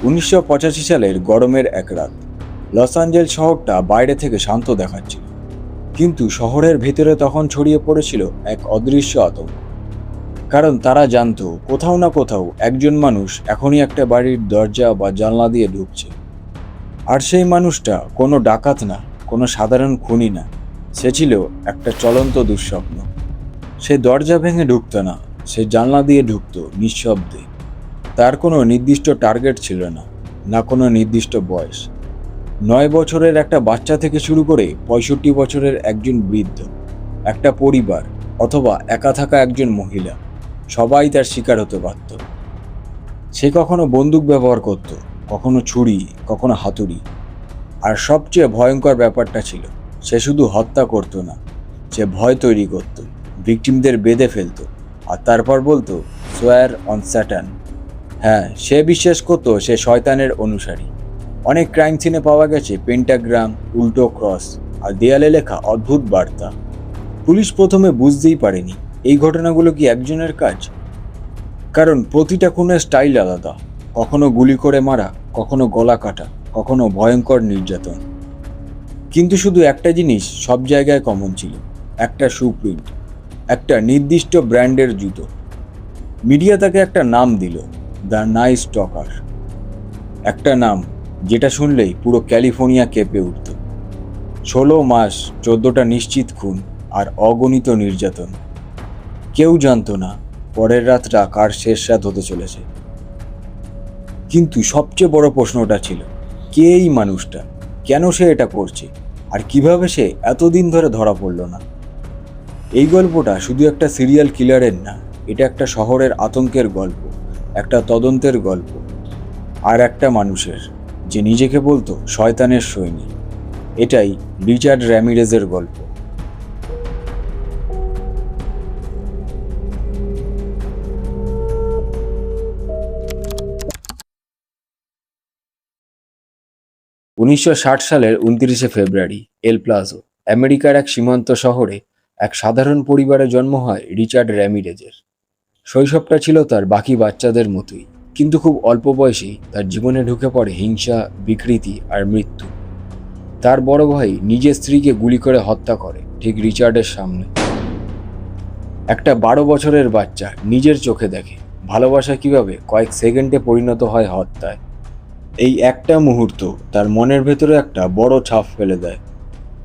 1985 সালের গরমের এক রাত লস অ্যাঞ্জেলস শহরটা বাইরে থেকে শান্ত দেখাচ্ছিল, কিন্তু শহরের ভেতরে তখন ছড়িয়ে পড়েছিল এক অদৃশ্য আতঙ্ক। কারণ তারা জানতো কোথাও না কোথাও একজন মানুষ এখনই একটা বাড়ির দরজা বা জানলা দিয়ে ঢুকছে। আর সেই মানুষটা কোনো ডাকাত না, কোনো সাধারণ খুনি না, সে ছিল একটা চলন্ত দুঃস্বপ্ন। সে দরজা ভেঙে ঢুকতো না, সে জানলা দিয়ে ঢুকতো নিঃশব্দে। তার কোনো নির্দিষ্ট টার্গেট ছিল না, না কোনো নির্দিষ্ট বয়স। 9 বছরের একটা বাচ্চা থেকে শুরু করে 65 বছরের একজন বৃদ্ধ, একটা পরিবার, অথবা একা থাকা একজন মহিলা, সবাই তার শিকার হতে পারত। সে কখনো বন্দুক ব্যবহার করত, কখনো ছুরি, কখনো হাতুড়ি। আর সবচেয়ে ভয়ঙ্কর ব্যাপারটা ছিল, সে শুধু হত্যা করত না, সে ভয় তৈরি করত, ভিকটিমদের বেঁধে ফেলতো, আর তারপর বলতো সোয়ার অন স্যাটান। হ্যাঁ, সে বিশ্বাস করতো সে শয়তানের অনুসারী। অনেক ক্রাইম সিনে পাওয়া গেছে পেন্টাগ্রাম, উল্টো ক্রস, আর দেয়ালে লেখা অদ্ভুত বার্তা। পুলিশ প্রথমে বুঝতেই পারেনি এই ঘটনাগুলো কি একজনের কাজ, কারণ প্রতিটা খুনের স্টাইল আলাদা। কখনো গুলি করে মারা, কখনো গলা কাটা, কখনো ভয়ঙ্কর নির্যাতন। কিন্তু শুধু একটা জিনিস সব জায়গায় কমন ছিল, একটা শু প্রিন্ট, একটা নির্দিষ্ট ব্র্যান্ডের জুতো। মিডিয়া তাকে একটা নাম দিল, দ্য নাইট স্টকার। একটা নাম যেটা শুনলেই পুরো ক্যালিফোর্নিয়া কেঁপে উঠত। 16 মাস, 14টা নিশ্চিত খুন, আর অগণিত নির্যাতন। কেউ জানতো না পরের রাতটা কার শেষ রাত হতে চলেছে। কিন্তু সবচেয়ে বড় প্রশ্নটা ছিল, কে এই মানুষটা, কেন সে এটা করছে, আর কিভাবে সে এতদিন ধরে ধরা পড়ল না। এই গল্পটা শুধু একটা সিরিয়াল কিলারের না, এটা একটা শহরের আতঙ্কের গল্প, একটা তদন্তের গল্প, আর একটা মানুষের যে নিজেকে বলতো শয়তানের সৈনিক। এটাই রিচার্ড র্যামিরেজের গল্প। 1960 সালের 29শে ফেব্রুয়ারি এল প্লাজো, আমেরিকার এক সীমান্ত শহরে এক সাধারণ পরিবারে জন্ম হয় রিচার্ড র্যামিরেজের। শৈশবটা ছিল তার বাকি বাচ্চাদের মতোই, কিন্তু খুব অল্প বয়সেই তার জীবনে ঢুকে পড়ে হিংসা, বিকৃতি আর মৃত্যু। তার বড় ভাই নিজের স্ত্রীকে গুলি করে হত্যা করে ঠিক রিচার্ডের সামনে। একটা 12 বছরের বাচ্চা নিজের চোখে দেখে ভালোবাসা কিভাবে কয়েক সেকেন্ডে পরিণত হয় হত্যায়। এই একটা মুহূর্ত তার মনের ভেতরে একটা বড় ছাপ ফেলে দেয়।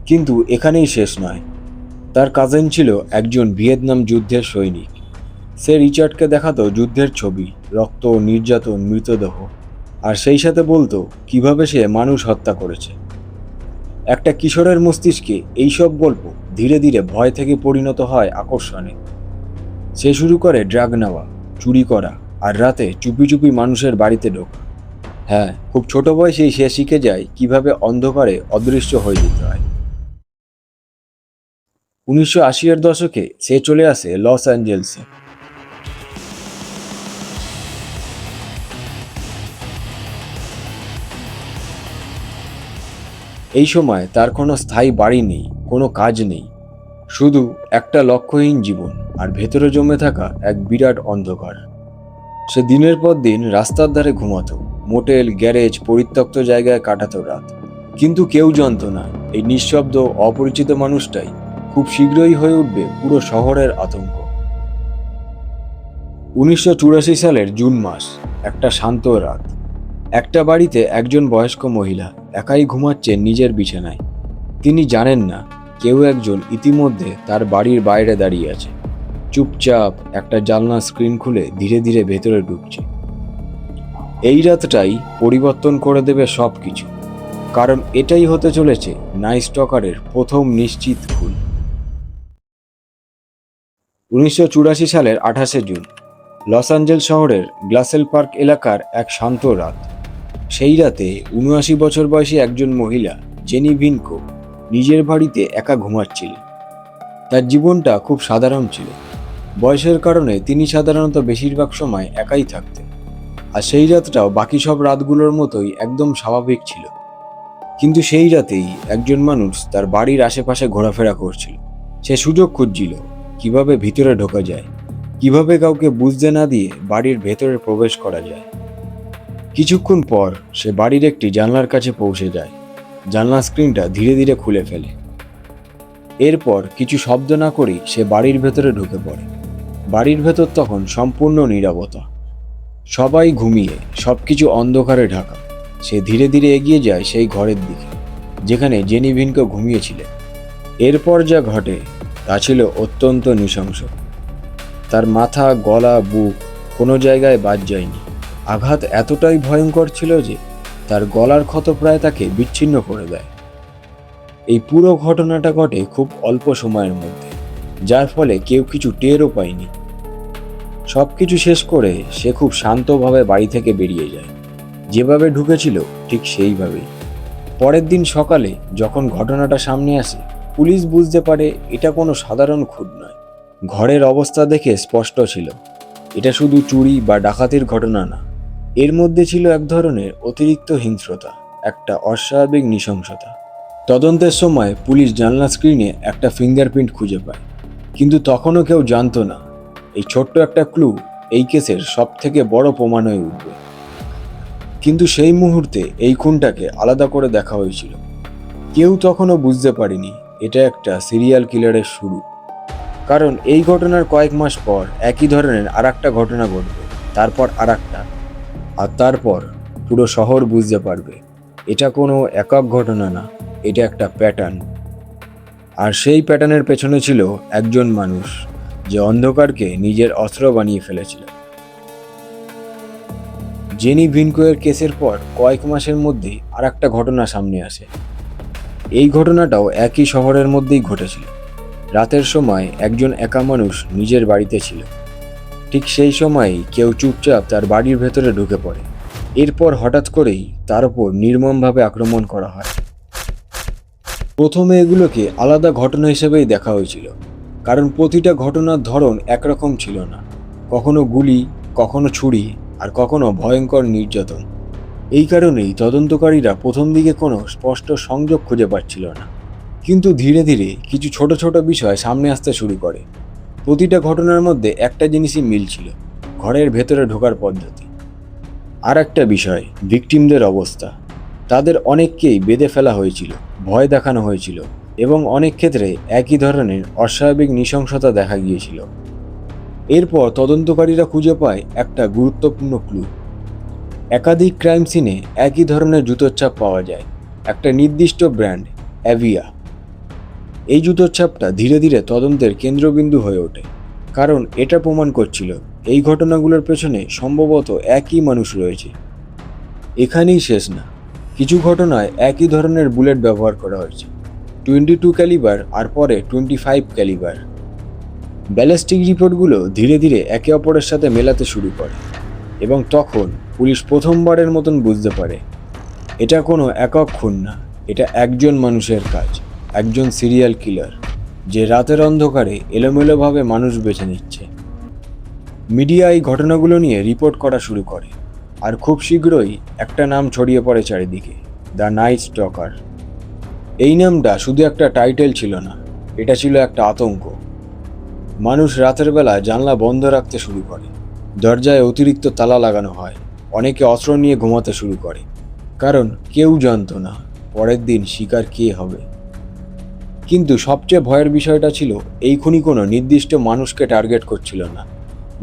কিন্তু এখানেই শেষ নয়। তার কাজিন ছিল একজন ভিয়েতনাম যুদ্ধের সৈনিক। সে রিচার্ডকে দেখাতো যুদ্ধের ছবি, রক্ত, নির্যাতন, মৃতদেহ, আর সেই সাথে বলতো কিভাবে সে মানুষ হত্যা করেছে। একটা কিশোরের মস্তিষ্কে এইসব গল্প ধীরে ধীরে ভয় থেকে পরিণত হয় আকর্ষণে। সে শুরু করে ড্রাগ নেওয়া, চুরি করা, আর রাতে চুপি চুপি মানুষের বাড়িতে ঢোকা। হ্যাঁ, খুব ছোট বয়সেই সে শিখে যায় কিভাবে অন্ধকারে অদৃশ্য হয়ে যেতে হয়। 1980-এর দশকে সে চলে আসে লস অ্যাঞ্জেলসে। এই সময় তার কোনো স্থায়ী বাড়ি নেই, কোনো কাজ নেই, শুধু একটা লক্ষ্যহীন জীবন আর ভেতরে জমে থাকা এক বিরাট অন্ধকার। সে দিনের পর দিন রাস্তার ধারে ঘুমাতো, মোটেল, গ্যারেজ, পরিত্যক্ত জায়গায় কাটাতো রাত। কিন্তু কেউ জানতো না এই নিঃশব্দ অপরিচিত মানুষটাই খুব শীঘ্রই হয়ে উঠবে পুরো শহরের আতঙ্ক। 1984 সালের জুন মাস, একটা শান্ত রাত। একটা বাড়িতে একজন বয়স্ক মহিলা একাই ঘুমাচ্ছেন নিজের বিছানায়। তিনি জানেন না কেউ একজন ইতিমধ্যে তার বাড়ির বাইরে দাঁড়িয়ে আছে, চুপচাপ একটা জানলার স্ক্রিন খুলে ধীরে ধীরে ভেতরে ঢুকছে। এই রাতটাই পরিবর্তন করে দেবে সব কিছু, কারণ এটাই হতে চলেছে নাইট স্টকারের প্রথম নিশ্চিত খুন। 1984 সালের 28শে জুন, লস অ্যাঞ্জেলস শহরের গ্লাসেল পার্ক এলাকার এক শান্ত রাত। সেই রাতে 79 বছর বয়সী একজন মহিলা, জেনি ভিনকো, নিজের বাড়িতে একা ঘুমাচ্ছিলেন। তার জীবনটা খুব সাধারণ ছিল। বয়সের কারণে তিনি সাধারণত বেশিরভাগ সময় একাই থাকতেন, আর সেই রাতটাও বাকি সব রাতগুলোর মতোই একদম স্বাভাবিক ছিল। কিন্তু সেই রাতেই একজন মানুষ তার বাড়ির আশেপাশে ঘোরাফেরা করছিল। সে সুযোগ খুঁজছিল কিভাবে ভিতরে ঢোকা যায়, কিভাবে কাউকে বুঝতে না দিয়ে বাড়ির ভেতরে প্রবেশ করা যায়। কিছুক্ষণ পর সে বাড়ির একটি জানলার কাছে পৌঁছে যায়। জানলার স্ক্রিনটা ধীরে ধীরে খুলে ফেলে। এরপর কিছু শব্দ না করেই সে বাড়ির ভেতরে ঢুকে পড়ে। বাড়ির ভেতর তখন সম্পূর্ণ নীরবতা, সবাই ঘুমিয়ে, সবকিছু অন্ধকারে ঢাকা। সে ধীরে ধীরে এগিয়ে যায় সেই ঘরের দিকে যেখানে জেনি ভিনকো ঘুমিয়েছিলেন। এরপর যা ঘটে তা ছিল অত্যন্ত নৃশংস। তার মাথা, গলা, বুক কোনো জায়গায় বাদ যায়নি। আঘাত এতটাই ভয়ঙ্কর ছিল যে তার গলার ক্ষত প্রায় তাকে বিচ্ছিন্ন করে দেয়। এই পুরো ঘটনাটা ঘটে খুব অল্প সময়ের মধ্যে, যার ফলে কেউ কিছু টেরও পায়নি। সবকিছু শেষ করে সে খুব শান্তভাবে বাড়ি থেকে বেরিয়ে যায়। যেভাবে ঢুকেছিল ঠিক সেইভাবেই। পরের দিন সকালে যখন ঘটনাটা সামনে আসে, পুলিশ বুঝতে পারে এটা কোনো সাধারণ খুন নয়। ঘরের অবস্থা দেখে স্পষ্ট ছিল এটা শুধু চুরি বা ডাকাতির ঘটনা না, এর মধ্যে ছিল এক ধরনের অতিরিক্ত হিংস্রতা, একটা অস্বাভাবিক নৃশংসতা। তদন্তের সময় পুলিশ জানলা স্ক্রিনে একটা ফিঙ্গারপ্রিন্ট খুঁজে পায়, কিন্তু তখনও কেউ জানতো না এই ছোট্ট একটা ক্লু এই কেসের সবথেকে বড় প্রমাণ হয়ে উঠবে। কিন্তু সেই মুহূর্তে এই খুনটাকে আলাদা করে দেখা হয়েছিল। কেউ তখনও বুঝতে পারেনি এটা একটা সিরিয়াল কিলারের শুরু। কারণ এই ঘটনার কয়েক মাস পর একই ধরনের আরেকটা ঘটনা ঘটবে, তারপর আরেকটা, আর তারপর পুরো শহর বুঝতে পারবে এটা কোনো একক ঘটনা না, এটা একটা প্যাটার্ন। আর সেই প্যাটার্নের পেছনে ছিল একজন মানুষ যে অন্ধকারকে নিজের অস্ত্র বানিয়ে ফেলেছিল। জেনি ভিনকোয়ের কেসের পর কয়েক মাসের মধ্যেই আরেকটা ঘটনা সামনে আসে। এই ঘটনাটাও একই শহরের মধ্যেই ঘটেছিল। রাতের সময় একজন একা মানুষ নিজের বাড়িতে ছিল। ঠিক সেই সময়ই কেউ চুপচাপ তার বাড়ির ভেতরে ঢুকে পড়ে। এরপর হঠাৎ করেই তার উপর নির্মমভাবে আক্রমণ করা হয়। প্রথমে এগুলোকে আলাদা ঘটনা হিসেবেই দেখা হয়েছিল, কারণ প্রতিটা ঘটনার ধরন একরকম ছিল না। কখনো গুলি, কখনো ছুরি, আর কখনো ভয়ঙ্কর নির্যাতন। এই কারণেই তদন্তকারীরা প্রথম দিকে কোনো স্পষ্ট সংযোগ খুঁজে পাচ্ছিল না। কিন্তু ধীরে ধীরে কিছু ছোট ছোট বিষয় সামনে আসতে শুরু করে। প্রতিটা ঘটনার মধ্যে একটা জিনিসই মিল ছিল, ঘরের ভেতরে ঢোকার পদ্ধতি। আর একটা বিষয়, ভিকটিমদের অবস্থা। তাদের অনেককেই বেঁধে ফেলা হয়েছিল, ভয় দেখানো হয়েছিল, এবং অনেক ক্ষেত্রে একই ধরনের অস্বাভাবিক নৃশংসতা দেখা গিয়েছিল। এরপর তদন্তকারীরা খুঁজে পায় একটা গুরুত্বপূর্ণ ক্লু। একাধিক ক্রাইম সিনে একই ধরনের জুতোর ছাপ পাওয়া যায়, একটা নির্দিষ্ট ব্র্যান্ড, অ্যাভিয়া। এই জুতোর ছাপটা ধীরে ধীরে তদন্তের কেন্দ্রবিন্দু হয়ে ওঠে, কারণ এটা প্রমাণ করছিল এই ঘটনাগুলোর পেছনে সম্ভবত একই মানুষ রয়েছে। এখানেই শেষ না, কিছু ঘটনায় একই ধরনের বুলেট ব্যবহার করা হয়েছে, 22 ক্যালিবার আর পরে 25 ক্যালিবার। ব্যালিস্টিক রিপোর্টগুলো ধীরে ধীরে একে অপরের সাথে মেলাতে শুরু করে, এবং তখন পুলিশ প্রথমবারের মতন বুঝতে পারে এটা কোনো একক খুন না, এটা একজন মানুষের কাজ, একজন সিরিয়াল কিলার যে রাতের অন্ধকারে এলোমেলোভাবে মানুষ বেছে নিচ্ছে। মিডিয়া এই ঘটনাগুলো নিয়ে রিপোর্ট করা শুরু করে, আর খুব শীঘ্রই একটা নাম ছড়িয়ে পড়ে চারিদিকে, দ্য নাইট স্টকার। এই নামটা শুধু একটা টাইটেল ছিল না, এটা ছিল একটা আতঙ্ক। মানুষ রাতের বেলা জানলা বন্ধ রাখতে শুরু করে, দরজায় অতিরিক্ত তালা লাগানো হয়, অনেকে অস্ত্র নিয়ে ঘুমাতে শুরু করে, কারণ কেউ জানতো না পরের দিন শিকার কে হবে। কিন্তু সবচেয়ে ভয়ের বিষয়টা ছিল এই খুনি কোনো নির্দিষ্ট মানুষকে টার্গেট করছিল না,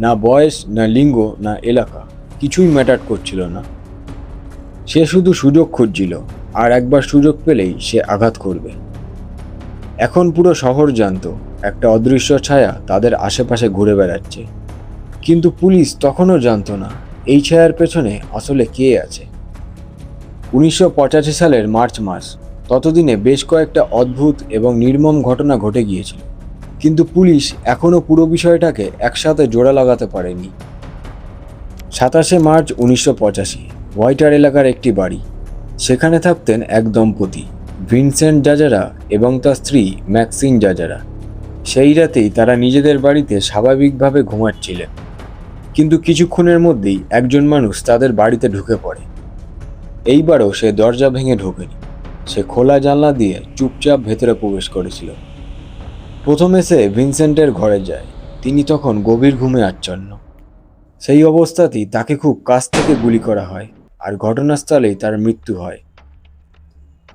না বয়স, না লিঙ্গ, না এলাকা, কিছুই ম্যাটার করছিল না। সে শুধু সুযোগ খুঁজছিল, আর একবার সুযোগ পেলেই সে আঘাত করবে। এখন পুরো শহর জানতো একটা অদৃশ্য ছায়া তাদের আশেপাশে ঘুরে বেড়াচ্ছে, কিন্তু পুলিশ তখনও জানতো না এই ছায়ার পেছনে আসলে কে আছে। 1985 সালের মার্চ মাস, ততদিনে বেশ কয়েকটা অদ্ভুত এবং নির্মম ঘটনা ঘটে গিয়েছিল, কিন্তু পুলিশ এখনও পুরো বিষয়টাকে একসাথে জোড়া লাগাতে পারেনি। 27 মার্চ 1985, হোয়াইটার এলাকার একটি বাড়ি। সেখানে থাকতেন এক দম্পতি, ভিনসেন্ট জাজারা এবং তার স্ত্রী ম্যাক্সিন জাজারা। সেই রাতেই তারা নিজেদের বাড়িতে স্বাভাবিকভাবে ঘুমাচ্ছিলেন, কিন্তু কিছুক্ষণের মধ্যেই একজন মানুষ তাদের বাড়িতে ঢুকে পড়ে। এইবারও সে দরজা ভেঙে ঢোকেনি, সে খোলা জানলা দিয়ে চুপচাপ ভেতরে প্রবেশ করেছিল। প্রথমে সে ভিনসেন্টের ঘরে যায়, তিনি তখন গভীর ঘুমে আচ্ছন্ন। সেই অবস্থাতেই তাকে খুব কাছ থেকে গুলি করা হয়, আর ঘটনাস্থলেই তার মৃত্যু হয়।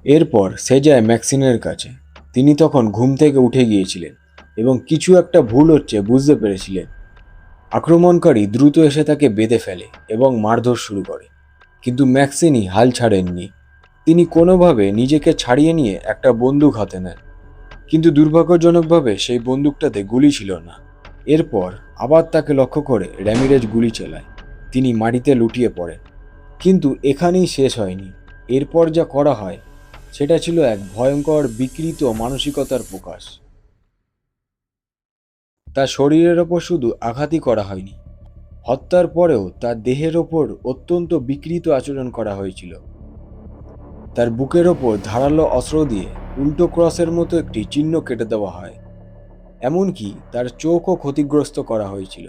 এরপর সে যায় ম্যাক্সিনের কাছে। তিনি তখন ঘুম থেকে উঠে গিয়েছিলেন এবং কিছু একটা ভুল হচ্ছে বুঝতে পেরেছিলেন। আক্রমণকারী দ্রুত এসে তাকে বেঁধে ফেলে এবং মারধর শুরু করে, কিন্তু ম্যাক্সিনি হাল ছাড়েননি। তিনি কোনোভাবে নিজেকে ছাড়িয়ে নিয়ে একটা বন্দুক হাতে নেন, কিন্তু দুর্ভাগ্যজনকভাবে সেই বন্দুকটাতে গুলি ছিল না। এরপর আবার তাকে লক্ষ্য করে র্যামিরেজ গুলি চালায়। তিনি মাটিতে লুটিয়ে পড়েন। কিন্তু এখানেই শেষ হয়নি। এরপর যা করা হয় সেটা ছিল এক ভয়ঙ্কর বিকৃত মানসিকতার প্রকাশ। তার শরীরের ওপর শুধু আঘাতই করা হয়নি, হত্যার পরেও তার দেহের ওপর অত্যন্ত বিকৃত আচরণ করা হয়েছিল। তার বুকের ওপর ধারালো অস্ত্র দিয়ে উল্টো ক্রসের মতো একটি চিহ্ন কেটে দেওয়া হয়। এমনকি তার চোখও ক্ষতিগ্রস্ত করা হয়েছিল,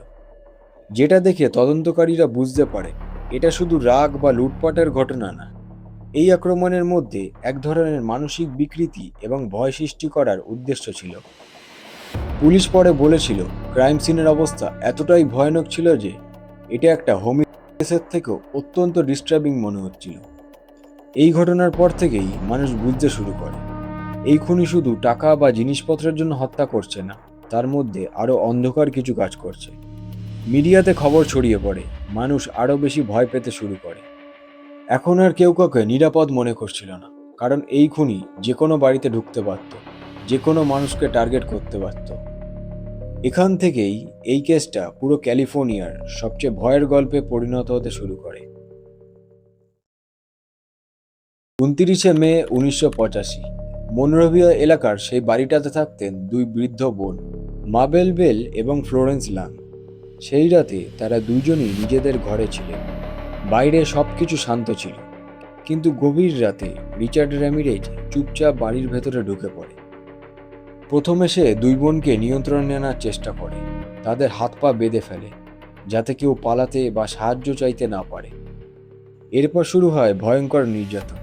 যেটা দেখে তদন্তকারীরা বুঝতে পারে এটা শুধু রাগ বা লুটপাটের ঘটনা না। এই আক্রমণের মধ্যে এক ধরনের মানসিক বিকৃতি এবং ভয় সৃষ্টি করার উদ্দেশ্য ছিল। পুলিশ পরে বলেছিল ক্রাইম সিনের অবস্থা এতটাই ভয়ানক ছিল যে এটা একটা হোমিসাইডের থেকেও অত্যন্ত ডিস্টার্বিং মনে হচ্ছিল। এই ঘটনার পর থেকেই মানুষ বুঝতে শুরু করে এই খুনি শুধু টাকা বা জিনিসপত্রের জন্য হত্যা করছে না, তার মধ্যে আরও অন্ধকার কিছু কাজ করছে। মিডিয়াতে খবর ছড়িয়ে পড়ে, মানুষ আরও বেশি ভয় পেতে শুরু করে। এখন আর কেউ কাউকে নিরাপদ মনে করছিল না, কারণ এই খুনি যে কোনো বাড়িতে ঢুকতে পারত, যে কোনো মানুষকে টার্গেট করতে পারত। এখান থেকেই এই কেসটা পুরো ক্যালিফোর্নিয়ার সবচেয়ে ভয়ের গল্পে পরিণত হতে শুরু করে। 29 মে 1985 মনরোভিয়া এলাকার সেই বাড়িটাতে থাকতেন দুই বৃদ্ধ বোন, মাবেল বেল এবং ফ্লোরেন্স লাং। সেই রাতে তারা দুজনই নিজেদের ঘরে ছিলেন। বাইরে সবকিছু শান্ত ছিল, কিন্তু গভীর রাতে রিচার্ড র্যামিরেজ চুপচাপ বাড়ির ভেতরে ঢুকে পড়ে। প্রথমে সে দুই বোনকে নিয়ন্ত্রণে আনার চেষ্টা করে, তাদের হাত পা বেঁধে ফেলে যাতে কেউ পালাতে বা সাহায্য চাইতে না পারে। এরপর শুরু হয় ভয়ঙ্কর নির্যাতন।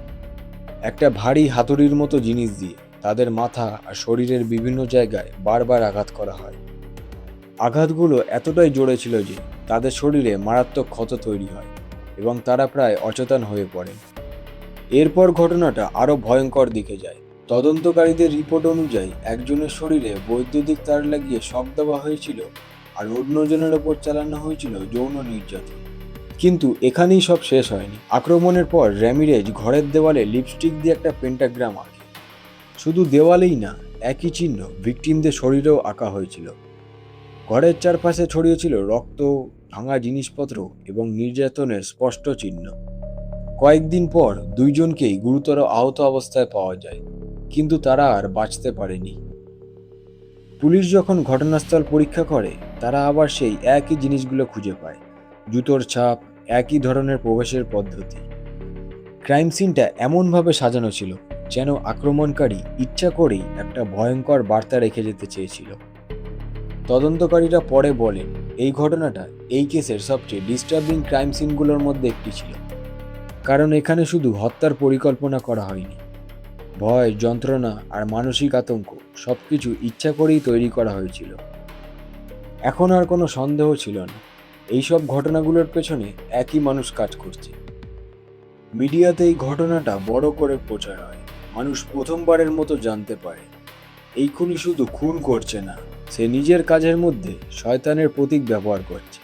একটা ভারী হাতুড়ির মতো জিনিস দিয়ে তাদের মাথা আর শরীরের বিভিন্ন জায়গায় বারবার আঘাত করা হয়। আঘাতগুলো এতটাই জোরে ছিল যে তাদের শরীরে মারাত্মক ক্ষত তৈরি হয় এবং তারা প্রায় অচেতন হয়ে পড়ে। এরপর ঘটনাটা আরও ভয়ঙ্কর দিকে যায়। তদন্তকারীদের রিপোর্ট অনুযায়ী একজনের শরীরে বৈদ্যুতিক তার লাগিয়ে শক দেওয়া হয়েছিল আর অন্যজনের ওপর চালানো হয়েছিল যৌন নির্যাতন। কিন্তু এখানেই সব শেষ হয়নি। আক্রমণের পর র্যামিরেজ ঘরের দেওয়ালে লিপস্টিক দিয়ে একটা পেন্টাগ্রাম আঁকে। শুধু দেওয়ালেই না, একই চিহ্ন ভিকটিমদের শরীরেও আঁকা হয়েছিল। ঘরের চারপাশে ছড়িয়েছিল রক্ত, ভাঙা জিনিসপত্র এবং নির্যাতনের স্পষ্ট চিহ্ন। কয়েকদিন পর দুইজনকেই গুরুতর আহত অবস্থায় পাওয়া যায়, কিন্তু তারা আর বাঁচতে পারেনি। পুলিশ যখন ঘটনাস্থল পরীক্ষা করে, তারা আবার সেই একই জিনিসগুলো খুঁজে পায়, জুতোর ছাপ, একই ধরনের প্রবেশের পদ্ধতি। ক্রাইম সিনটা এমনভাবে সাজানো ছিল যেন আক্রমণকারী ইচ্ছা করেই একটা ভয়ঙ্কর বার্তা রেখে যেতে চেয়েছিল। তদন্তকারীরা পরে বলেন এই ঘটনাটা এই কেসের সবচেয়ে ডিস্টার্বিং ক্রাইম সিনগুলোর মধ্যে একটি ছিল, কারণ এখানে শুধু হত্যার পরিকল্পনা করা হয়নি, ভয়, যন্ত্রণা আর মানসিক আতঙ্ক সবকিছু ইচ্ছা করেই তৈরি করা হয়েছিল। এখন আর কোনো সন্দেহ ছিল না, এইসব ঘটনাগুলোর পেছনে একই মানুষ কাজ করছে। মিডিয়াতে এই ঘটনাটা বড় করে প্রচার হয়। মানুষ প্রথমবারের মতো জানতে পারে এই খুনি শুধু খুন করছে না, সে নিজের কাজের মধ্যে শয়তানের প্রতীক ব্যবহার করছে।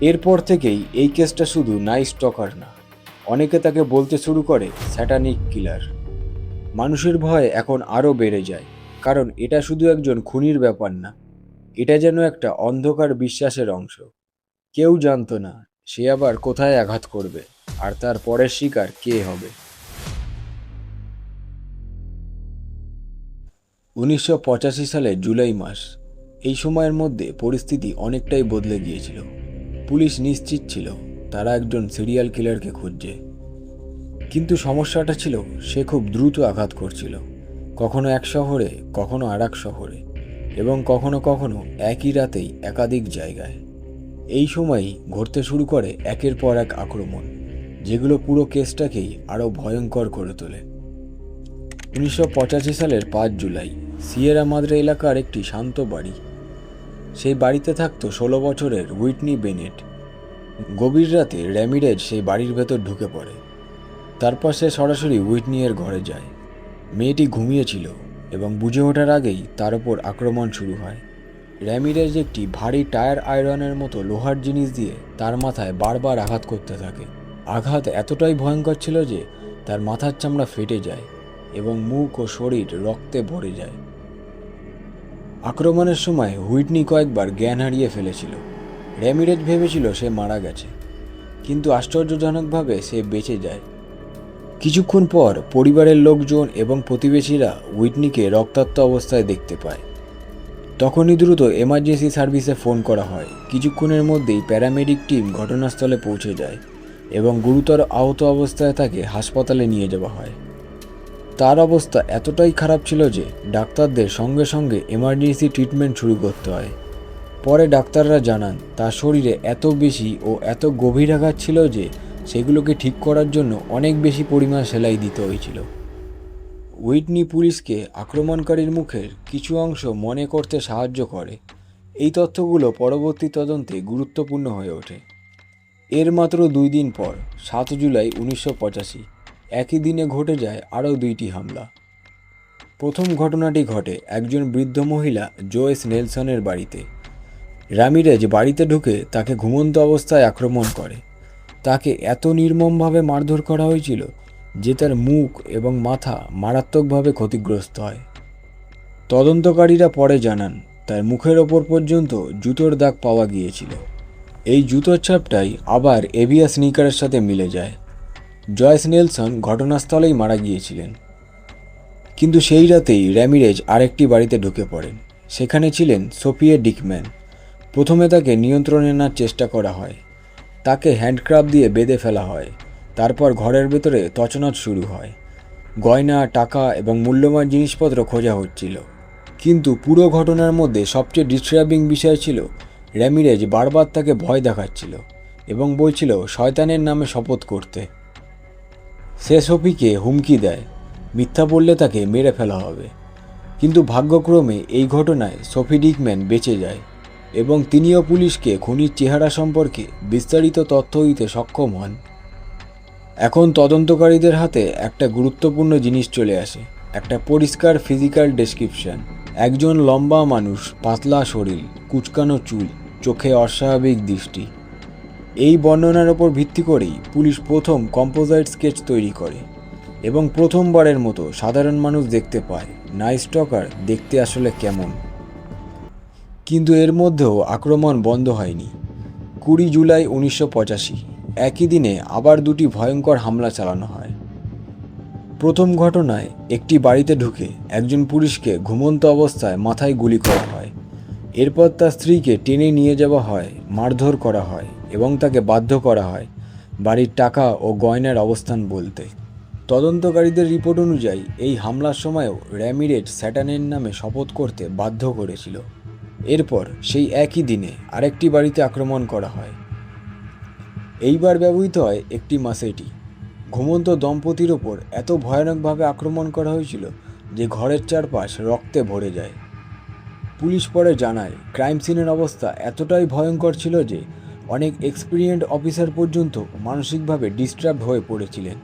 এরপর থেকেই এই কেসটা শুধু নাইট স্টকার না, অনেকে তাকে বলতে শুরু করে স্যাটানিক কিলার। মানুষের ভয় এখন আরও বেড়ে যায়, কারণ এটা শুধু একজন খুনির ব্যাপার না, এটা যেন একটা অন্ধকার বিশ্বাসের অংশ। কেউ জানতো না সে আবার কোথায় আঘাত করবে আর তার পরের শিকার কে হবে। 1985 সালের জুলাই মাস। এই সময়ের মধ্যে পরিস্থিতি অনেকটাই বদলে গিয়েছিল। পুলিশ নিশ্চিত ছিল তারা একজন সিরিয়াল কিলারকে খুঁজছে, কিন্তু সমস্যাটা ছিল সে খুব দ্রুত আঘাত করছিল, কখনো এক শহরে, কখনো আর এক শহরে, এবং কখনো কখনো একই রাতেই একাধিক জায়গায়। এই সময়ই ঘটতে শুরু করে একের পর এক আক্রমণ, যেগুলো পুরো কেসটাকেই আরও ভয়ঙ্কর করে তোলে। 1985 সালের 5 জুলাই সিয়েরা মাদ্রে এলাকার একটি শান্ত বাড়ি। সেই বাড়িতে থাকতো 16 বছরের হুইটনি বেনেট। গভীর রাতে র্যামিরেজ সেই বাড়ির ভেতর ঢুকে পড়ে। তারপর সে সরাসরি উইটনিয়ের ঘরে যায়। মেয়েটি ঘুমিয়েছিল এবং বুঝে ওঠার আগেই তার ওপর আক্রমণ শুরু হয়। র্যামিরেজ একটি ভারী টায়ার আয়রনের মতো লোহার জিনিস দিয়ে তার মাথায় বারবার আঘাত করতে থাকে। আঘাত এতটাই ভয়ঙ্কর ছিল যে তার মাথার চামড়া ফেটে যায় এবং মুখ ও শরীর রক্তে ভরে যায়। আক্রমণের সময় হুইটনি কয়েকবার জ্ঞান হারিয়ে ফেলেছিল। র্যামিরেজ ভেবেছিল সে মারা গেছে, কিন্তু আশ্চর্যজনকভাবে সে বেঁচে যায়। কিছুক্ষণ পর পরিবারের লোকজন এবং প্রতিবেশীরা হুইটনিকে রক্তাক্ত অবস্থায় দেখতে পায়। তখনই দ্রুত এমার্জেন্সি সার্ভিসে ফোন করা হয়। কিছুক্ষণের মধ্যেই প্যারামেডিক টিম ঘটনাস্থলে পৌঁছে যায় এবং গুরুতর আহত অবস্থায় তাকে হাসপাতালে নিয়ে যাওয়া হয়। তার অবস্থা এতটাই খারাপ ছিল যে ডাক্তারদের সঙ্গে সঙ্গে এমার্জেন্সি ট্রিটমেন্ট শুরু করতে হয়। পরে ডাক্তাররা জানান তার শরীরে এত বেশি ও এত গভীর আঘাত ছিল যে সেগুলোকে ঠিক করার জন্য অনেক বেশি পরিমাণ সেলাই দিতে হয়েছিল। হুইটনি পুলিশকে আক্রমণকারীর মুখের কিছু অংশ মনে করতে সাহায্য করে। এই তথ্যগুলো পরবর্তী তদন্তে গুরুত্বপূর্ণ হয়ে ওঠে। এর মাত্র 2 দিন পর 7 জুলাই 1985 একই দিনে ঘটে যায় আরও 2টি হামলা। প্রথম ঘটনাটি ঘটে একজন বৃদ্ধ মহিলা জোয়েস নেলসনের বাড়িতে। র্যামিরেজ বাড়িতে ঢুকে তাকে ঘুমন্ত অবস্থায় আক্রমণ করে। তাকে এত নির্মমভাবে মারধর করা হয়েছিল যে তার মুখ এবং মাথা মারাত্মকভাবে ক্ষতিগ্রস্ত হয়। তদন্তকারীরা পরে জানান তার মুখের ওপর পর্যন্ত জুতোর দাগ পাওয়া গিয়েছিল। এই জুতোর ছাপটাই আবার এভিয়া স্নিকারের সাথে মিলে যায়। জয়েস নেলসন ঘটনাস্থলেই মারা গিয়েছিলেন। কিন্তু সেই রাতেই র্যামিরেজ আরেকটি বাড়িতে ঢুকে পড়েন। সেখানে ছিলেন সোফিয়া ডিকম্যান। প্রথমে তাকে নিয়ন্ত্রণে আনার চেষ্টা করা হয়। তাকে হ্যান্ডক্রাফট দিয়ে বেঁধে ফেলা হয়। তারপর ঘরের ভেতরে তছনছ শুরু হয়। গয়না, টাকা এবং মূল্যবান জিনিসপত্র খোঁজা হচ্ছিল। কিন্তু পুরো ঘটনার মধ্যে সবচেয়ে ডিস্টার্বিং বিষয় ছিল র্যামিরেজ বারবার তাকে ভয় দেখাচ্ছিল এবং বলছিল শয়তানের নামে শপথ করতে। সে সোফিকে হুমকি দেয়, মিথ্যা বললে তাকে মেরে ফেলা হবে। কিন্তু ভাগ্যক্রমে এই ঘটনায় সোফি ডিকম্যান বেঁচে যায় এবং তিনিও পুলিশকে খুনির চেহারা সম্পর্কে বিস্তারিত তথ্য দিতে সক্ষম হন। এখন তদন্তকারীদের হাতে একটা গুরুত্বপূর্ণ জিনিস চলে আসে, একটা পরিষ্কার ফিজিক্যাল ডেসক্রিপশন। একজন লম্বা মানুষ, পাতলা শরীর, কুচকানো চুল, চোখে অস্বাভাবিক দৃষ্টি। এই বর্ণনার ওপর ভিত্তি করেই পুলিশ প্রথম কম্পোজাইট স্কেচ তৈরি করে এবং প্রথমবারের মতো সাধারণ মানুষ দেখতে পায় নাইট স্টকার দেখতে আসলে কেমন। কিন্তু এর মধ্যেও আক্রমণ বন্ধ হয়নি। 20 জুলাই 1985 একই দিনে আবার 2টি ভয়ঙ্কর হামলা চালানো হয়। প্রথম ঘটনায় একটি বাড়িতে ঢুকে একজন পুলিশকে ঘুমন্ত অবস্থায় মাথায় গুলি করা হয়। এরপর তার স্ত্রীকে টেনে নিয়ে যাওয়া হয়, মারধর করা হয় এবং তাকে বাধ্য করা হয় বাড়ির টাকা ও গয়নার অবস্থান বলতে। তদন্তকারীদের রিপোর্ট অনুযায়ী এই হামলার সময়ও র্যামিরেজ স্যাটানের নামে শপথ করতে বাধ্য করেছিল। এরপর সেই একই দিনে আরেকটি বাড়িতে আক্রমণ করা হয়। এইবার ব্যবহৃত হয় একটি মাসেটি। ঘুমন্ত দম্পতির ওপর এত ভয়ানকভাবে আক্রমণ করা হয়েছিল যে ঘরের চারপাশ রক্তে ভরে যায়। পুলিশ পরে জানায় ক্রাইম সিনের অবস্থা এতটাই ভয়ঙ্কর ছিল যে অনেক এক্সপিরিয়েন্সড অফিসার পর্যন্ত মানসিকভাবে ডিস্টার্বড হয়ে পড়েছিলেন।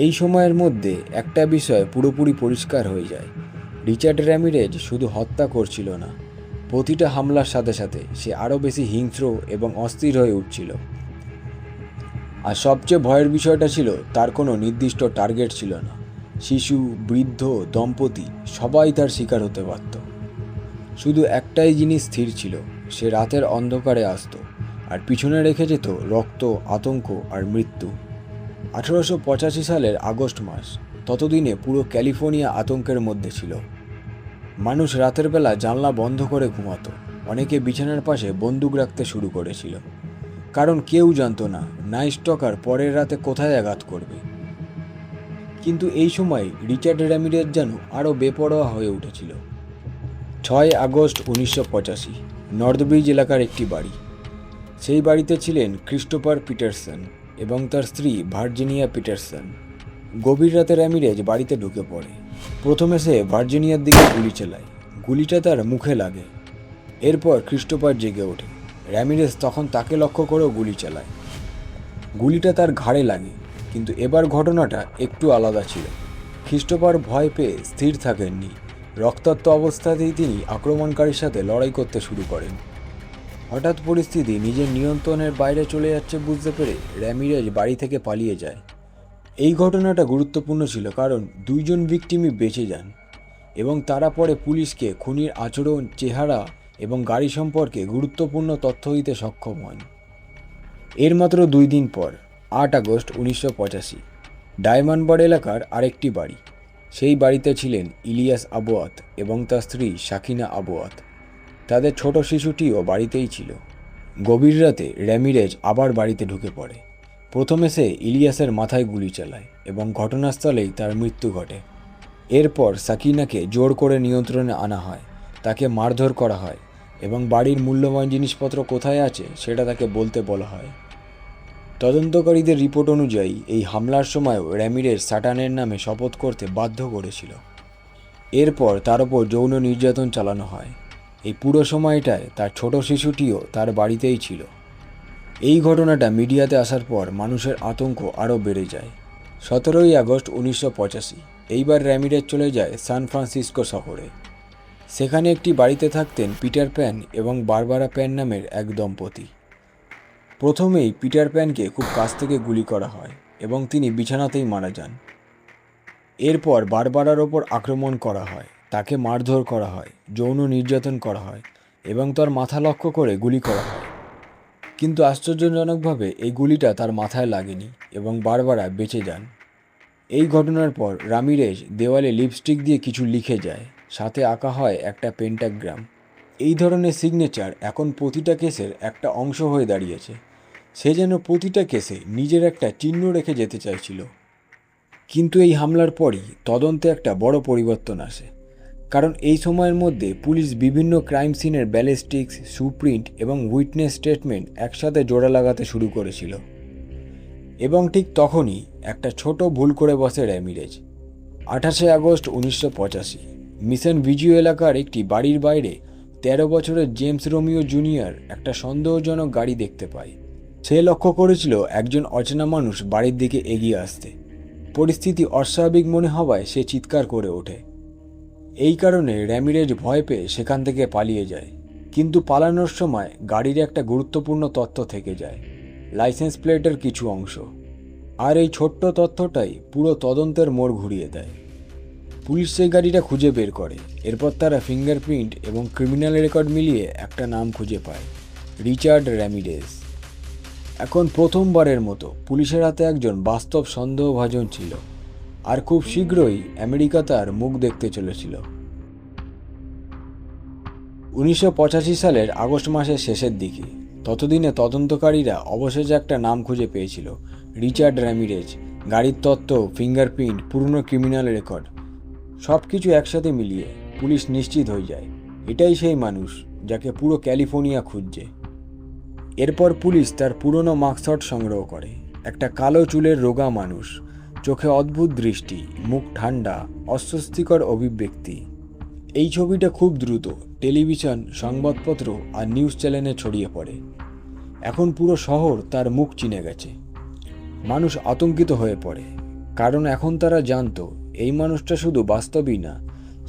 এই সময়ের মধ্যে একটা বিষয় পুরোপুরি পরিষ্কার হয়ে যায়, রিচার্ড র্যামিরেজ শুধু হত্যা করছিল না, প্রতিটা হামলার সাথে সাথে সে আরও বেশি হিংস্র এবং অস্থির হয়ে উঠছিল। আর সবচেয়ে ভয়ের বিষয়টা ছিল তার কোনো নির্দিষ্ট টার্গেট ছিল না। শিশু, বৃদ্ধ, দম্পতি সবাই তার শিকার হতে পারত। শুধু একটাই জিনিস স্থির ছিল, সে রাতের অন্ধকারে আসতো আর পিছনে রেখে যেত রক্ত, আতঙ্ক আর মৃত্যু। 1885 সালের আগস্ট মাস, ততদিনে পুরো ক্যালিফোর্নিয়া আতঙ্কের মধ্যে ছিল। মানুষ রাতের বেলা জানলা বন্ধ করে ঘুমাতো, অনেকে বিছানার পাশে বন্দুক রাখতে শুরু করেছিল, কারণ কেউ জানতো না নাইট স্টকার পরের রাতে কোথায় আঘাত করবে। কিন্তু এই সময় রিচার্ড র্যামিরেজ যেন আরও বেপরোয়া হয়ে উঠেছিল। 6 আগস্ট 1985 নর্থ ব্রিজ এলাকার একটি বাড়ি। সেই বাড়িতে ছিলেন ক্রিস্টোফার পিটারসন এবং তার স্ত্রী ভার্জিনিয়া পিটারসন। গভীর রাতে র্যামিরেজ বাড়িতে ঢুকে পড়ে। প্রথমে সে ভার্জিনিয়ার দিকে গুলি চালায়, গুলিটা তার মুখে লাগে। এরপর ক্রিস্টোফার জেগে ওঠে র্যামিরেজ তখন তাকে লক্ষ্য করেও গুলি চালায়। গুলিটা তার ঘাড়ে লাগে, কিন্তু এবার ঘটনাটা একটু আলাদা ছিল। খ্রিস্টোফার ভয় পেয়ে স্থির থাকেননি। রক্তাক্ত অবস্থাতেই তিনি আক্রমণকারীর সাথে লড়াই করতে শুরু করেন। হঠাৎ পরিস্থিতি নিজের নিয়ন্ত্রণের বাইরে চলে যাচ্ছে বুঝতে পেরে র্যামিরেজ বাড়ি থেকে পালিয়ে যায়। এই ঘটনাটা গুরুত্বপূর্ণ ছিল কারণ দুইজন ভিকটিমই বেঁচে যান এবং তারা পরে পুলিশকে খুনির আচরণ, চেহারা এবং গাড়ি সম্পর্কে গুরুত্বপূর্ণ তথ্য দিতে সক্ষম হন। এর মাত্র 2 দিন পর 8 আগস্ট 1985 ডায়মন্ডবার্গ এলাকার আরেকটি বাড়ি। সেই বাড়িতে ছিলেন ইলিয়াস আবোয়াত এবং তার স্ত্রী সাকিনা আবোয়াত। তাদের ছোট শিশুটিও বাড়িতেই ছিল। গভীর রাতে র্যামিরেজ আবার বাড়িতে ঢুকে পড়ে। প্রথমে সে ইলিয়াসের মাথায় গুলি চালায় এবং ঘটনাস্থলেই তার মৃত্যু ঘটে। এরপর সাকিনাকে জোর করে নিয়ন্ত্রণে আনা হয়, তাকে মারধর করা হয় এবং বাড়ির মূল্যবান জিনিসপত্র কোথায় আছে সেটা তাকে বলতে বলা হয়। তদন্তকারীদের রিপোর্ট অনুযায়ী এই হামলার সময়ও র্যামিরেজ সাটানের নামে শপথ করতে বাধ্য করেছিল। এরপর তার ওপর যৌন নির্যাতন চালানো হয়। এই পুরো সময়টায় তার ছোট শিশুটিও তার বাড়িতেই ছিল। এই ঘটনাটা মিডিয়াতে আসার পর মানুষের আতঙ্ক আরও বেড়ে যায়। 17 আগস্ট 1985 এইবার র্যামিরেজ চলে যায় সান ফ্রান্সিসকো শহরে। সেখানে একটি বাড়িতে থাকতেন পিটার প্যান এবং বারবারা প্যান নামের এক দম্পতি। প্রথমেই পিটার প্যানকে খুব কাছ থেকে গুলি করা হয় এবং তিনি বিছানাতেই মারা যান। এরপর বারবারার ওপর আক্রমণ করা হয়, তাকে মারধর করা হয়, যৌন নির্যাতন করা হয় এবং তার মাথা লক্ষ্য করে গুলি করা হয়। কিন্তু আশ্চর্যজনকভাবে এই গুলিটা তার মাথায় লাগেনি এবং বারবারা বেঁচে যান। এই ঘটনার পর রামিরেজ দেওয়ালে লিপস্টিক দিয়ে কিছু লিখে যায়, সাথে আঁকা হয় একটা পেন্টাগ্রাম। এই ধরনের সিগনেচার এখন প্রতিটা কেসের একটা অংশ হয়ে দাঁড়িয়েছে। সে যেন প্রতিটা কেসে নিজের একটা চিহ্ন রেখে যেতে চাইছিল। কিন্তু এই হামলার পরই তদন্তে একটা বড় পরিবর্তন আসে, কারণ এই সময়ের মধ্যে পুলিশ বিভিন্ন ক্রাইম সিনের ব্যালিস্টিক্স, সুপ্রিন্ট এবং উইটনেস স্টেটমেন্ট একসাথে জোড়া লাগাতে শুরু করেছিল। এবং ঠিক তখনই একটা ছোট ভুল করে বসে র্যামিরেজ। 28 আগস্ট 1985 মিশন ভিজিও এলাকার একটি বাড়ির বাইরে 13 বছরের জেমস রোমিও জুনিয়র একটা সন্দেহজনক গাড়ি দেখতে পায়। সে লক্ষ্য করেছিল একজন অচেনা মানুষ বাড়ির দিকে এগিয়ে আসতে। পরিস্থিতি অস্বাভাবিক মনে হওয়ায় সে চিৎকার করে ওঠে। এই কারণে র্যামিরেজ ভয় পেয়ে সেখান থেকে পালিয়ে যায়। কিন্তু পালানোর সময় গাড়ির একটা গুরুত্বপূর্ণ তথ্য থেকে যায়, লাইসেন্স প্লেটের কিছু অংশ। আর এই ছোট্ট তথ্যটাই পুরো তদন্তের মোড় ঘুরিয়ে দেয়। পুলিশ সেই গাড়িটা খুঁজে বের করে। এরপর তারা ফিঙ্গারপ্রিন্ট এবং ক্রিমিনাল রেকর্ড মিলিয়ে একটা নাম খুঁজে পায়, রিচার্ড র্যামিরেজ। এখন প্রথমবারের মতো পুলিশের হাতে একজন বাস্তব সন্দেহভাজন ছিল, আর খুব শীঘ্রই আমেরিকা তার মুখ দেখতে চলেছিল। 1985 সালের আগস্ট মাসের শেষের দিকে ততদিনে তদন্তকারীরা অবশেষে একটা নাম খুঁজে পেয়েছিল, রিচার্ড র্যামিরেজ। গাড়ির তথ্য, ফিঙ্গারপ্রিন্ট, পুরনো ক্রিমিনাল রেকর্ড সব কিছু একসাথে মিলিয়ে পুলিশ নিশ্চিত হয়ে যায় এটাই সেই মানুষ যাকে পুরো ক্যালিফোর্নিয়া খুঁজছে। এরপর পুলিশ তার পুরনো মার্কশট সংগ্রহ করে। একটা কালো চুলের রোগা মানুষ, চোখে অদ্ভুত দৃষ্টি, মুখ ঠান্ডা, অস্বস্তিকর অভিব্যক্তি। এই ছবিটা খুব দ্রুত টেলিভিশন, সংবাদপত্র আর নিউজ চ্যানেলে ছড়িয়ে পড়ে। এখন পুরো শহর তার মুখ চিনে গেছে। মানুষ আতঙ্কিত হয়ে পড়ে, কারণ এখন তারা জানতো এই মানুষটা শুধু বাস্তবই না,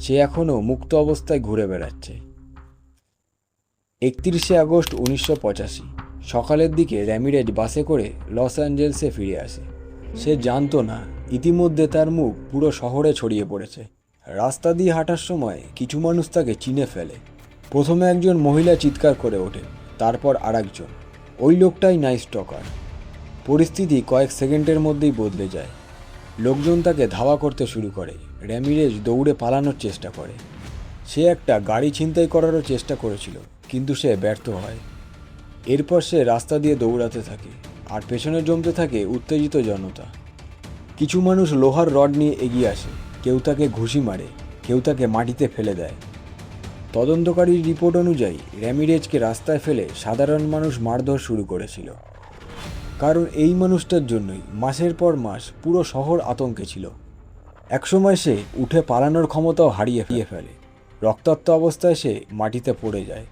সে এখনও মুক্ত অবস্থায় ঘুরে বেড়াচ্ছে। 31 আগস্ট 1985 সকালের দিকে র্যামিরেজ বাসে করে লস অ্যাঞ্জেলসে ফিরে আসে। সে জানতো না ইতিমধ্যে তার মুখ পুরো শহরে ছড়িয়ে পড়েছে। রাস্তা দিয়ে হাঁটার সময় কিছু মানুষ তাকে চিনে ফেলে। প্রথমে একজন মহিলা চিৎকার করে ওঠে, তারপর আরেকজন। ওই লোকটাই নাইট স্টকার। পরিস্থিতি কয়েক সেকেন্ডের মধ্যেই বদলে যায়। লোকজন তাকে ধাওয়া করতে শুরু করে। র্যামিরেজ দৌড়ে পালানোর চেষ্টা করে। সে একটা গাড়ি ছিনতাই করারও চেষ্টা করেছিল, কিন্তু সে ব্যর্থ হয়। এরপর সে রাস্তা দিয়ে দৌড়াতে থাকে, আর পেছনে জমতে থাকে উত্তেজিত জনতা। কিছু মানুষ লোহার রড নিয়ে এগিয়ে আসে, কেউ তাকে ঘুষি মারে, কেউ তাকে মাটিতে ফেলে দেয়। তদন্তকারীর রিপোর্ট অনুযায়ী র্যামিরেজকে রাস্তায় ফেলে সাধারণ মানুষ মারধর শুরু করেছিল, কারণ এই মানুষটার জন্যই মাসের পর মাস পুরো শহর আতঙ্কে ছিল। একসময় সে উঠে পালানোর ক্ষমতাও হারিয়ে ফেলে। রক্তাক্ত অবস্থায় সে মাটিতে পড়ে যায়।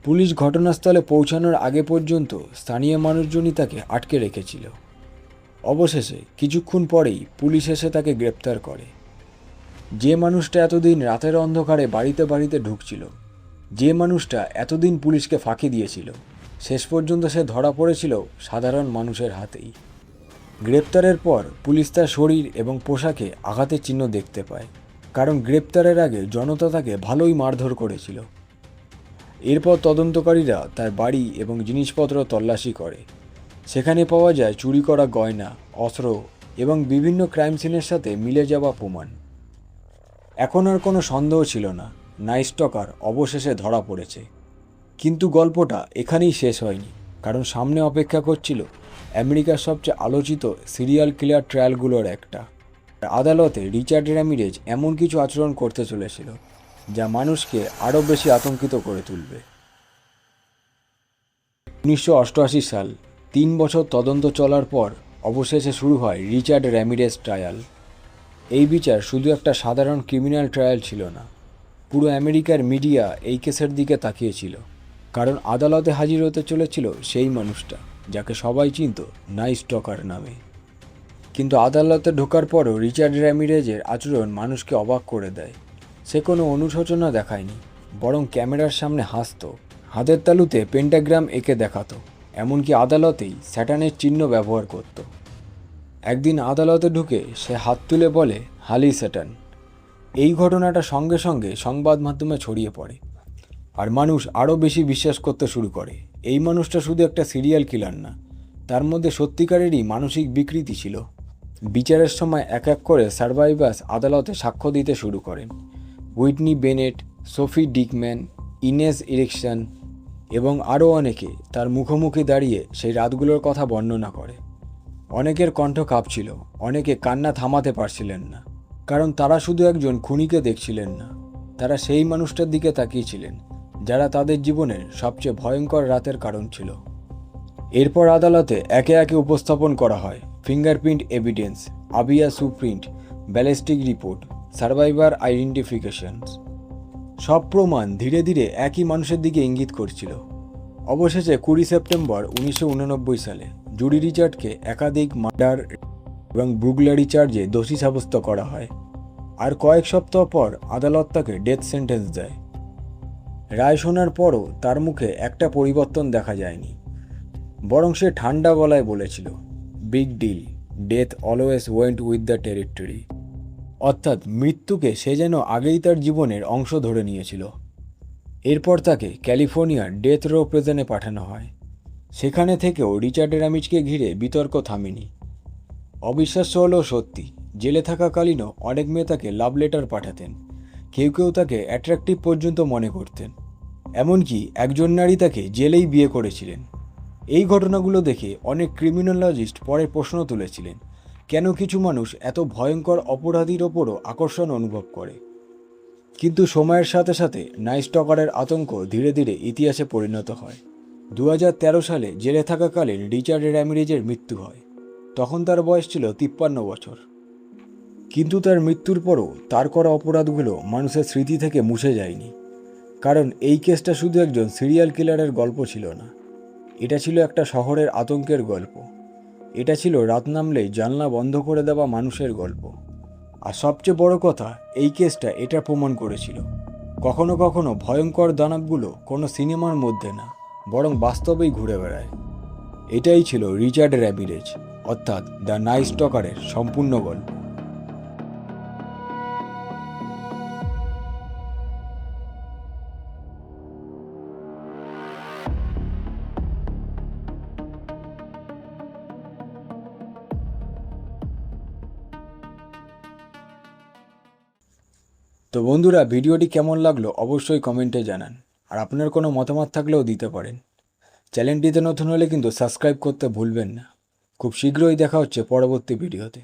পুলিশ ঘটনাস্থলে পৌঁছানোর আগে পর্যন্ত স্থানীয় মানুষজনই তাকে আটকে রেখেছিল। অবশেষে কিছুক্ষণ পরেই পুলিশ এসে তাকে গ্রেপ্তার করে। যে মানুষটা এতদিন রাতের অন্ধকারে বাড়িতে বাড়িতে ঢুকছিল, যে মানুষটা এতদিন পুলিশকে ফাঁকি দিয়েছিল, শেষ পর্যন্ত সে ধরা পড়েছিল সাধারণ মানুষের হাতেই। গ্রেপ্তারের পর পুলিশ তার শরীর এবং পোশাকে আঘাতের চিহ্ন দেখতে পায়, কারণ গ্রেপ্তারের আগে জনতা তাকে ভালোই মারধর করেছিল। এরপর তদন্তকারীরা তার বাড়ি এবং জিনিসপত্র তল্লাশি করে। সেখানে পাওয়া যায় চুরি করা গয়না, অস্ত্র এবং বিভিন্ন ক্রাইম সিনের সাথে মিলে যাওয়া প্রমাণ। এখন আর কোনো সন্দেহ ছিল না, নাইট স্টকার অবশেষে ধরা পড়েছে। কিন্তু গল্পটা এখানেই শেষ হয়নি, কারণ সামনে অপেক্ষা করছিল আমেরিকার সবচেয়ে আলোচিত সিরিয়াল কিলার ট্রায়ালগুলোর একটা। আদালতে রিচার্ড র্যামিরেজ এমন কিছু আচরণ করতে চলেছিল যা মানুষকে আরও বেশি আতঙ্কিত করে তুলবে। 1988 সাল, 3 বছর তদন্ত চলার পর অবশেষে শুরু হয় রিচার্ড র্যামিরেজ ট্রায়াল। এই বিচার শুধু একটা সাধারণ ক্রিমিনাল ট্রায়াল ছিল না, পুরো আমেরিকার মিডিয়া এই কেসের দিকে তাকিয়েছিল, কারণ আদালতে হাজির হতে চলেছিল সেই মানুষটা যাকে সবাই চিনত নাইট স্টকার নামে। কিন্তু আদালতে ঢোকার পরও রিচার্ড র্যামিরেজের আচরণ মানুষকে অবাক করে দেয়। সে কোনো অনুশোচনা দেখায়নি, বরং ক্যামেরার সামনে হাসত, হাতের তালুতে পেন্টাগ্রাম এঁকে দেখাতো, এমনকি আদালতেই স্যাটানের চিহ্ন ব্যবহার করত। একদিন আদালতে ঢুকে সে হাত তুলে বলে, হালি স্যাটান। এই ঘটনাটা সঙ্গে সঙ্গে সংবাদ মাধ্যমে ছড়িয়ে পড়ে, আর মানুষ আরও বেশি বিশ্বাস করতে শুরু করে এই মানুষটা শুধু একটা সিরিয়াল কিলার না, তার মধ্যে সত্যিকারেরই মানসিক বিকৃতি ছিল। বিচারের সময় এক এক করে সার্ভাইভার্স আদালতে সাক্ষ্য দিতে শুরু করেন। হুইটনি বেনেট, সোফি ডিকম্যান, ইনেস ইরিকসন এবং আরও অনেকে তার মুখোমুখি দাঁড়িয়ে সেই রাতগুলোর কথা বর্ণনা করে। অনেকের কণ্ঠ কাঁপছিল, অনেকে কান্না থামাতে পারছিলেন না, কারণ তারা শুধু একজন খুনিকে দেখছিলেন না, তারা সেই মানুষটার দিকে তাকিয়েছিলেন যারা তাদের জীবনের সবচেয়ে ভয়ঙ্কর রাতের কারণ ছিল। এরপর আদালতে একে একে উপস্থাপন করা হয় ফিঙ্গারপ্রিন্ট এভিডেন্স, আবিয়া shoeprint, ballistic report, survivor identifications. সব প্রমাণ ধীরে ধীরে একই মানুষের দিকে ইঙ্গিত করছিল। অবশেষে 20 সেপ্টেম্বর 1989 সালে জুডি রিচার্ডকে একাধিক মার্ডার এবং ব্রুগলারি চার্জে দোষী সাব্যস্ত করা হয়, আর কয়েক সপ্তাহ পর আদালত তাকে ডেথ সেন্টেন্স দেয়। রায় শোনার পরও তার মুখে একটা পরিবর্তন দেখা যায়নি, বরং সে ঠান্ডা গলায় বলেছিল, big deal, death always went with the territory. অর্থাৎ মৃত্যুকে সে যেন আগেই তার জীবনের অংশ ধরে নিয়েছিল। এরপর তাকে ক্যালিফোর্নিয়ার ডেথ রো প্রিজনে পাঠানো হয়। সেখানে থেকেও রিচার্ড র্যামিরেজকে ঘিরে বিতর্ক থামেনি। অবিশ্বাস্য হলেও সত্যি, জেলে থাকাকালীনও অনেক মেয়ে তাকে লাভ লেটার পাঠাতেন, কেউ কেউ তাকে অ্যাট্রাকটিভ পর্যন্ত মনে করতেন, এমনকি একজন নারী তাকে জেলেই বিয়ে করেছিলেন। এই ঘটনাগুলো দেখে অনেক ক্রিমিনোলজিস্ট পরে প্রশ্ন তুলেছিলেন, কেন কিছু মানুষ এত ভয়ঙ্কর অপরাধীর ওপরও আকর্ষণ অনুভব করে। কিন্তু সময়ের সাথে সাথে নাইট স্টকারের আতঙ্ক ধীরে ধীরে ইতিহাসে পরিণত হয়। 2013 সালে জেলে থাকাকালীন রিচার্ড র্যামিরেজের মৃত্যু হয়। তখন তার বয়স ছিল 53 বছর। কিন্তু তার মৃত্যুর পরও তার করা অপরাধগুলো মানুষের স্মৃতি থেকে মুছে যায়নি, কারণ এই কেসটা শুধু একজন সিরিয়াল কিলারের গল্প ছিল না, এটা ছিল একটা শহরের আতঙ্কের গল্প। এটা ছিল রাত নামলেই জানলা বন্ধ করে দেওয়া মানুষের গল্প। আর সবচেয়ে বড় কথা, এই কেসটা এটা প্রমাণ করেছিল, কখনো কখনো ভয়ঙ্কর দানবগুলো কোনো সিনেমার মধ্যে না, বরং বাস্তবেই ঘুরে বেড়ায়। এটাই ছিল রিচার্ড র্যামিরেজ, অর্থাৎ দ্য নাইট স্টকারের সম্পূর্ণ গল্প। তো বন্ধুরা, ভিডিওটি কেমন লাগলো অবশ্যই কমেন্টে জানান, আর আপনার কোনো মতামত থাকলেও দিতে পারেন। চ্যানেলটিতে নতুন হলে কিন্তু সাবস্ক্রাইব করতে ভুলবেন না। খুব শীঘ্রই দেখা হচ্ছে পরবর্তী ভিডিওতে।